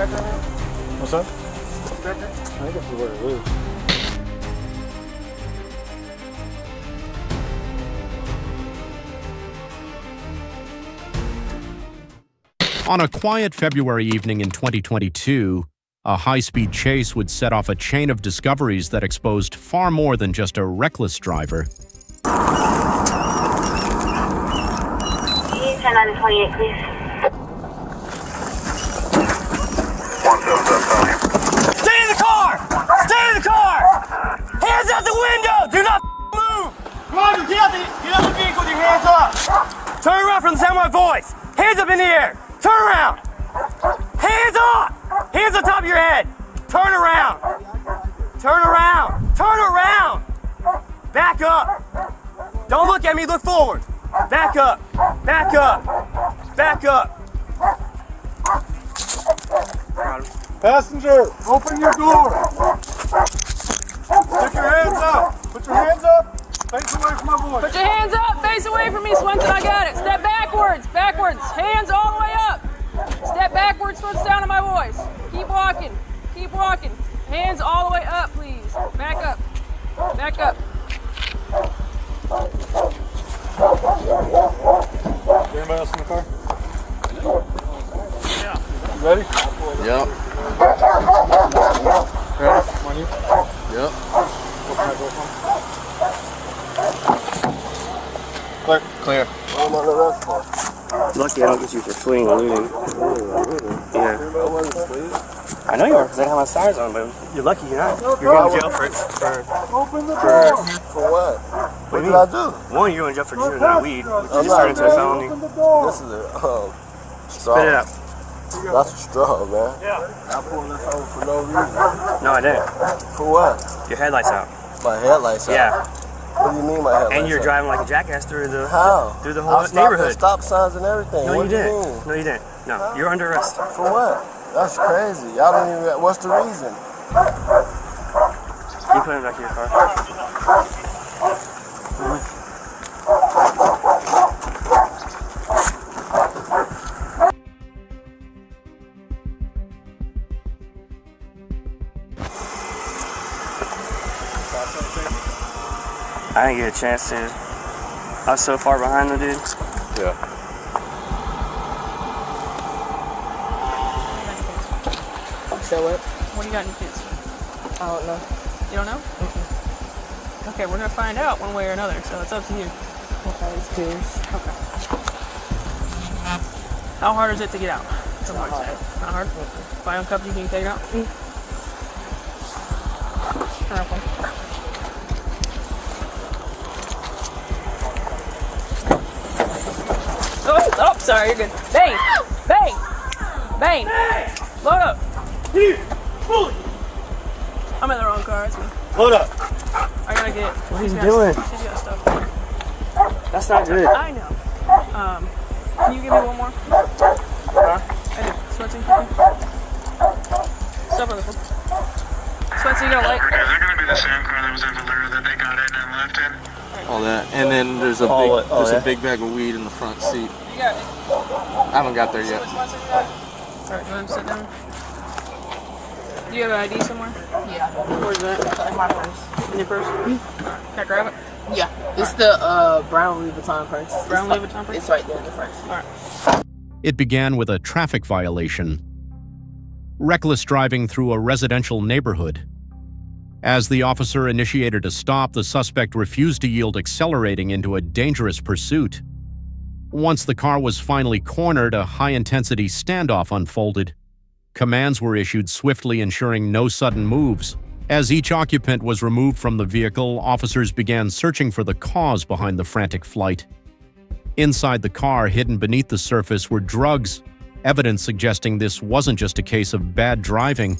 What's that? I think this is where it is. On a quiet February evening in 2022, a high-speed chase would set off a chain of discoveries that exposed far more than just a reckless driver. 10-28, please. Stay in the car! Stay in the car! Hands out the window! Do not move! Come on, get out the vehicle with your hands up! Turn around from the sound of my voice! Hands up in the air! Turn around! Hands up! Hands on top of your head! Turn around! Turn around! Turn around! Back up! Don't look at me, look forward! Back up! Back up! Back up! Passenger, open your door. Stick your hands up. Put your hands up. Face away from my voice. Put your hands up, face away from me, Swenson, I got it. Step backwards, backwards, hands all the way up. Step backwards for the sound of my voice. Keep walking, Hands all the way up, please. Back up, back up. Anybody else in the car? Yeah. You ready? Yep. Ready? On you? Yep. Open that door for me. Clear. Clear. Lucky I don't get you for fleeing or looting. Yeah. I know you are, because I got my sirens on, but you're lucky you're not. You're going to jail for For what? What did I do? one, you're going to jail for dealing weed, which just turned into a felony. This is a straw. Spit it out. That's a straw, man. Yeah. I pulled this over for no reason. No, I didn't. For what? Your headlights out. My headlights out. Yeah. What do you mean my headlights And you're out? driving like a jackass through the How? through the whole I stopped neighborhood. at stop signs and everything. No, what you do didn't. you mean? No, you didn't. No, you're under arrest. For what? That's crazy. Y'all don't even. What's the reason? You put him back in your car. I didn't get a chance to. I was so far behind the dude. Yeah. So what? What do you got in your pants? I don't know. You don't know? Okay, we're gonna find out one way or another, so it's up to you. Okay, it's curious. Okay. How hard is it to get out? It's not hard. Not hard? If I uncuff you, can you take it out? Okay. Oh, sorry, you're good. Bang! Bang! Bang! Load up! I'm in the wrong car, that's me. Load up. I gotta get. What are you doing? She's got stuff. That's not good. I know. Can you give me one more? Huh? I did. Swenson, stop on the phone. Swenson, you got a light? Is that going to be the same car that was in Valero that they got in and left in? All that, and then there's a a big bag of weed in the front seat. You got it. I haven't got there yet. Swenson, you got it? Alright, go ahead and sit down. Do you have an ID somewhere? Yeah. Where's that? In my purse. In your purse? Can I grab it? Yeah. It's the brown Louis Vuitton purse. Brown Louis Vuitton purse? It's right there in the front. Alright. It began with a traffic violation. Reckless driving through a residential neighborhood. As the officer initiated a stop, the suspect refused to yield, accelerating into a dangerous pursuit. Once the car was finally cornered, a high-intensity standoff unfolded. Commands were issued, swiftly ensuring no sudden moves. As each occupant was removed from the vehicle, officers began searching for the cause behind the frantic flight. Inside the car, hidden beneath the surface, were drugs, evidence suggesting this wasn't just a case of bad driving.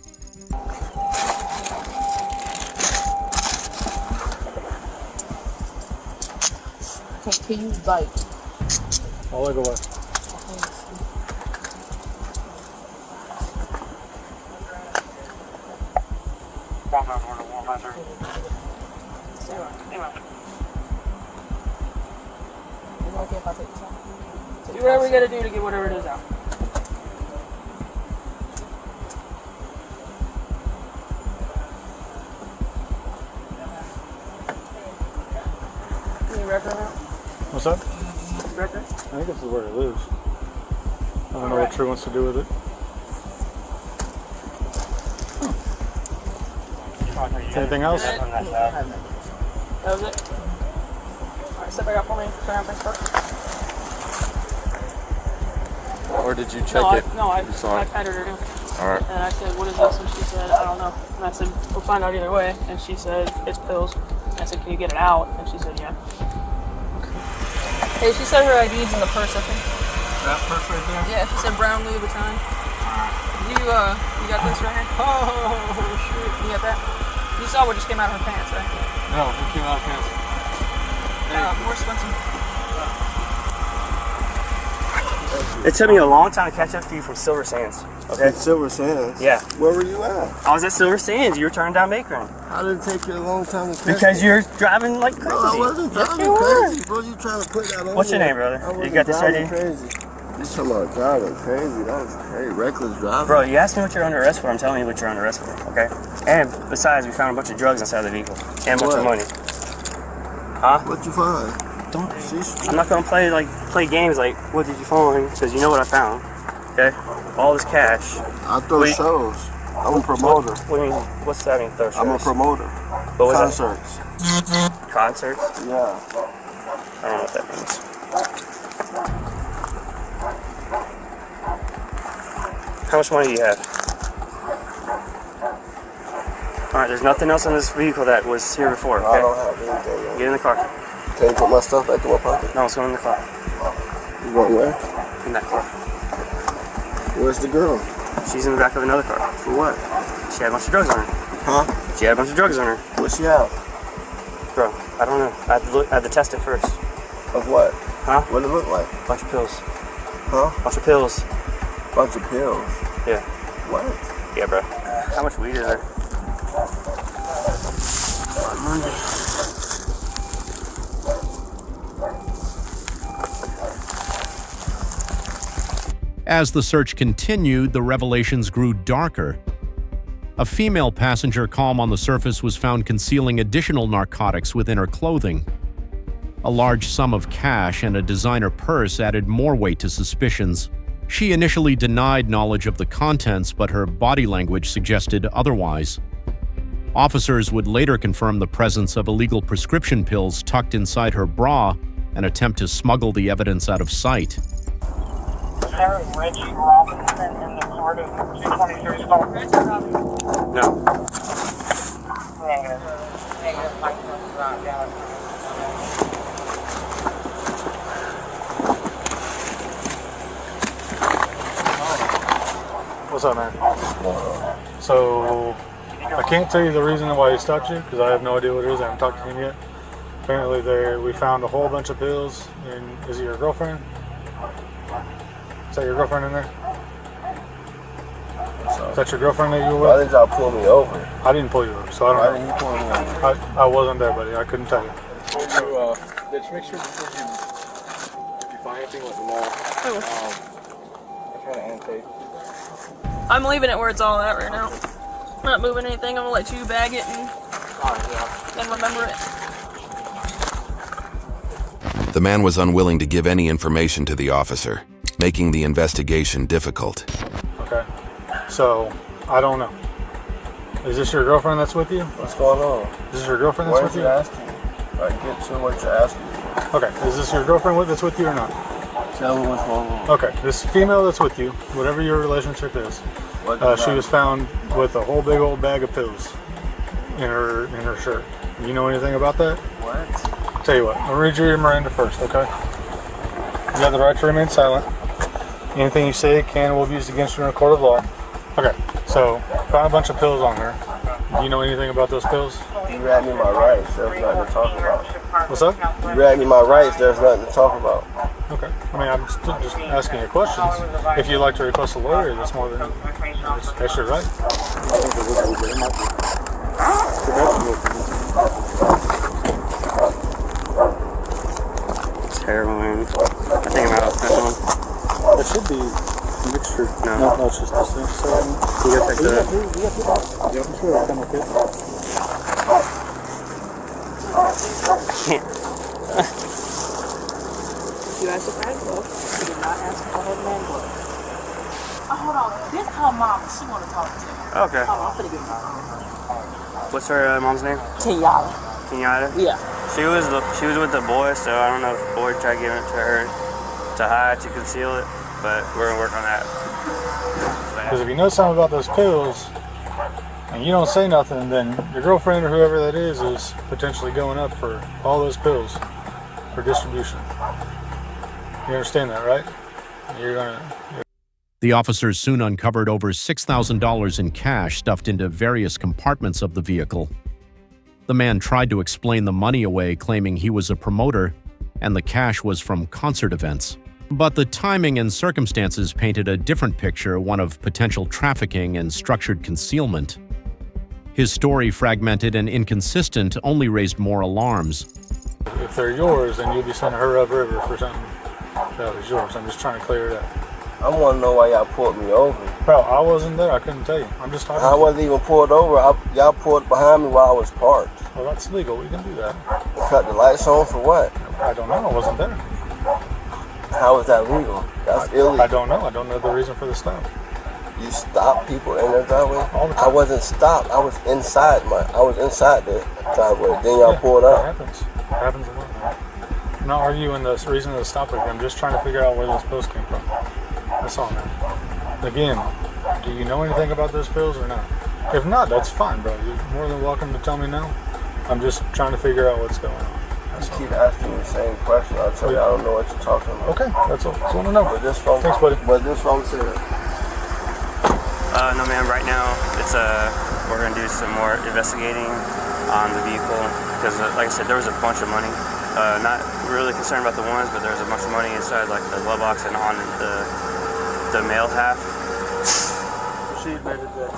Can you like? I'll leg away. Okay if I take this out? Do whatever you gotta do to get whatever it is out. record now? What's that? Record? I think this is where he lives. I don't know what True wants to do with it. Anything else? That was it. Alright, step back up for me. Turn around, thanks, Bert. Or did you check it? I You saw it? patted her down. Alright. And I said, what is this? And she said, I don't know. And I said, we'll find out either way. And she said, it's pills. And I said, can you get it out? And she said, yeah. Hey, she said her ID's in the purse, I think. That purse right there? Yeah, she said brown Louis Vuitton. You got this right here? Oh, shit. You got that? You saw what just came out of her pants, right? No, it came out of pants. More Swenson. It took me a long time to catch up to you from Silver Sands. Okay? Silver Sands? Yeah. Where were you at? I was at Silver Sands. You were turning down Macon. How did it take you a long time to catch Because me? you're driving like crazy. No, I wasn't driving you were. crazy, bro. You trying to put that on What's your me. name, brother? I You wasn't got this driving ID? crazy. You talking about driving crazy? That was crazy. Reckless driving. Bro, you asked me what you're under arrest for. I'm telling you what you're under arrest for, okay? And besides, we found a bunch of drugs inside the vehicle. And a bunch of money. Huh? What you find? Don't. I'm not gonna play games like, what did you find? Because you know what I found. Okay? All this cash. I throw shows. I'm a promoter. What do you mean? What's that mean, throw shows? I'm a promoter. What was Concerts. that? Concerts? Yeah. I don't know what that means. How much money do you have? Alright, there's nothing else in this vehicle that was here before, I okay? don't have anything. Get in the car. Can you put my stuff back in my pocket? No, it's going in the car. You going where? In that car. Where's the girl? She's in the back of another car. For what? She had a bunch of drugs on her. Huh? She had a bunch of drugs on her. What she have? Bro, I don't know. I had to test it first. Of what? Huh? What did it look like? Bunch of pills. Huh? Bunch of pills. Bunch of pills. Yeah. What? Yeah, bro. How much weed is there? As the search continued, the revelations grew darker. A female passenger calm on the surface was found concealing additional narcotics within her clothing. A large sum of cash and a designer purse added more weight to suspicions. She initially denied knowledge of the contents, but her body language suggested otherwise. Officers would later confirm the presence of illegal prescription pills tucked inside her bra and attempt to smuggle the evidence out of sight. Reggie Robinson in the Florida 223 call. No. What's up, man? So, I can't tell you the reason why he stopped you because I have no idea what it is. I haven't talked to him yet. Apparently, we found a whole bunch of pills. And is it your girlfriend? Is that your girlfriend in there? Is that your girlfriend that you were Why with? did y'all pull me over? I didn't pull you over, so I Why don't did know. he pull me over? I wasn't there, buddy. I couldn't tell you. So, let's make sure before you find anything like the law. I'm trying to annotate. I'm leaving it where it's all at right now. Not moving anything. I'm gonna let you bag it and remember it. The man was unwilling to give any information to the officer, making the investigation difficult. Okay. So, I don't know. Is this your girlfriend that's with you? What's going on? Is this your girlfriend Why that's did with you you? ask you? Like, get to what you're asking. Okay. Is this your girlfriend that's with you or not? Tell me what's going on. Okay. This female that's with you, whatever your relationship is, she was found with a whole big old bag of pills in her shirt. You know anything about that? What? Tell you what, I'll read you your Miranda first, okay? You have the right to remain silent. Anything you say can will be used against you in a court of law. Okay, so found a bunch of pills on her. Do you know anything about those pills? You read me my rights, there's nothing to talk about. What's up? You read me my rights, there's nothing to talk about. Okay. I mean, I'm still just asking you questions. If you'd like to request a lawyer, that's more than that's your right. It's heroin. I think I'm out of that one. It should be a mixture. No. No, it's just this thing. So, You gotta take that. yeah, I'm sure I'll come with it. Can't. You are surprised, though. You did not ask for her man glove. Oh, hold on. This her mom. She want to talk to you. Okay. Hold on, I'm finna get her. What's her mom's name? Kenyatta. Kenyatta? Yeah. She was with the boy, so I don't know if the boy tried giving it to her to hide, to conceal it, but we're gonna work on that. Because if you know something about those pills and you don't say nothing, then your girlfriend or whoever that is potentially going up for all those pills for distribution. You understand that, right? The officers soon uncovered over $6,000 in cash stuffed into various compartments of the vehicle. The man tried to explain the money away, claiming he was a promoter and the cash was from concert events. But the timing and circumstances painted a different picture, one of potential trafficking and structured concealment. His story, fragmented and inconsistent, only raised more alarms. If they're yours, then you'll be sending her upriver for something that was yours. I'm just trying to clear it up. I want to know why y'all pulled me over. Bro, I wasn't there. I couldn't tell you. I'm just talking. I wasn't even pulled over. Y'all pulled behind me while I was parked. Well, that's legal. We can do that. Cut the lights on for what? I don't know. I wasn't there. How is that legal? That's illegal. I don't know. I don't know the reason for the stop. You stop people in their driveway? All the time. I wasn't stopped. I was inside the driveway. Then y'all pulled That up. happens. It happens a lot. Man. I'm not arguing the reason of the stop. I'm just trying to figure out where those pills came from. That's all, man. Again, do you know anything about those pills or not? If not, that's fine, bro. You're more than welcome to tell me now. I'm just trying to figure out what's going on. You keep asking me the same question. I'll tell you I don't know what you're talking about. Okay, that's all. Just want to know. But this from, Thanks, buddy. But this from said. No, ma'am. Right now, we're gonna do some more investigating on the vehicle because, like I said, there was a bunch of money. Not really concerned about the ones, but there was a bunch of money inside, like the glove box and on the male half. She admitted that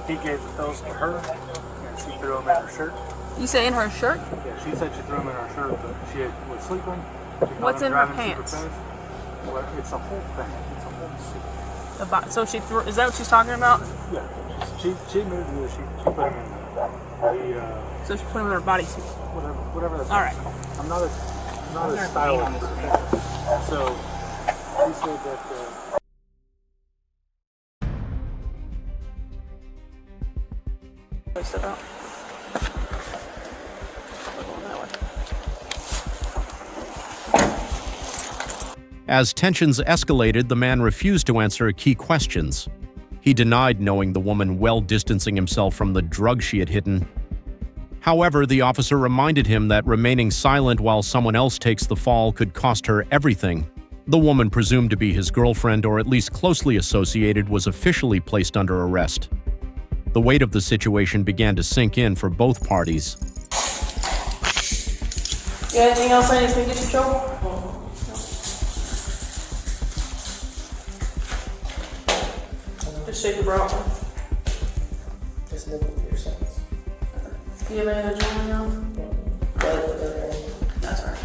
he gave the pills to her, and she threw them in her shirt. You say in her shirt? Yeah, she said she threw them in her shirt, but she was sleeping. What's in her pants? Well, it's a whole thing. It's a whole suit. So she threw. Is that what she's talking about? Yeah, she admitted that she put them in the So she put them in her bodysuit. whatever that's. All right. I'm not a stylist. So she said that. Step out. As tensions escalated, the man refused to answer key questions. He denied knowing the woman, well distancing himself from the drug she had hidden. However, the officer reminded him that remaining silent while someone else takes the fall could cost her everything. The woman, presumed to be his girlfriend or at least closely associated, was officially placed under arrest. The weight of the situation began to sink in for both parties. You got anything else I need to get you in trouble? Just shake your bra. Just look at your sense. Do you have any other jewelry on? That's all right.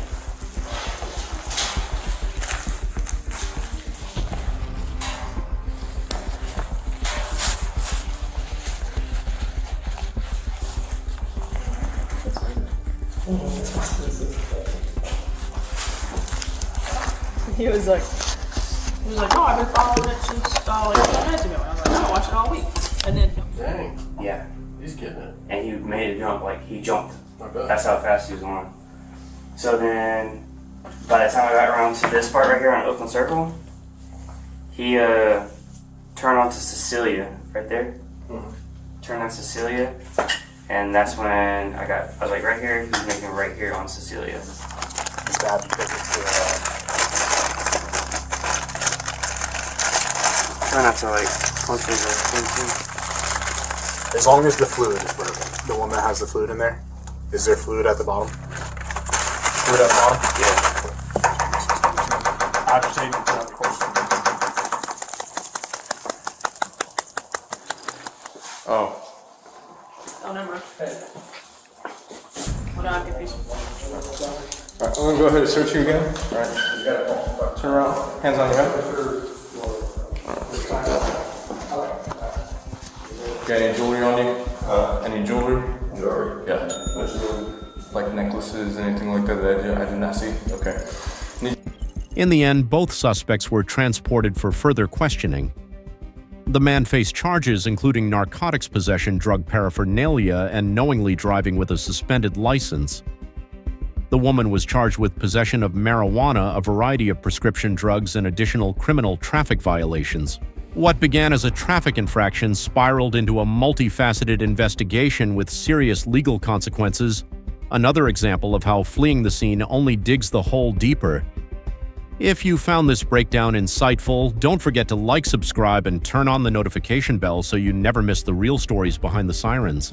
He was like, oh, I've been following it since like 10 minutes ago. And I was like, I watched it all week. And then, Dang. Yeah. He's getting it. And he made a jump, like he jumped. I bet. That's how fast he was going. So then, by the time I got around to this part right here on Oakland Circle, he turned onto Cecilia right there. Turned on Cecilia, and that's when I was like right here. He was making right here on Cecilia. Bad because it's Try not to like punch his thing. As long as the fluid is broken, the one that has the fluid in there, is there fluid at the bottom? Fluid at the bottom? Yeah. Agitating throughout the course. Oh. oh, never mind. Hold on, I'll get these. Alright, I'm gonna go ahead and search you again. Alright. Turn around. Hands on your head. Got any jewelry on you? Any jewelry? Jewelry? Yeah. like necklaces, anything like that that I did not see? Okay. In the end, both suspects were transported for further questioning. The man faced charges including narcotics possession, drug paraphernalia, and knowingly driving with a suspended license. The woman was charged with possession of marijuana, a variety of prescription drugs, and additional criminal traffic violations. What began as a traffic infraction spiraled into a multifaceted investigation with serious legal consequences, another example of how fleeing the scene only digs the hole deeper. If you found this breakdown insightful, don't forget to like, subscribe, and turn on the notification bell so you never miss the real stories behind the sirens.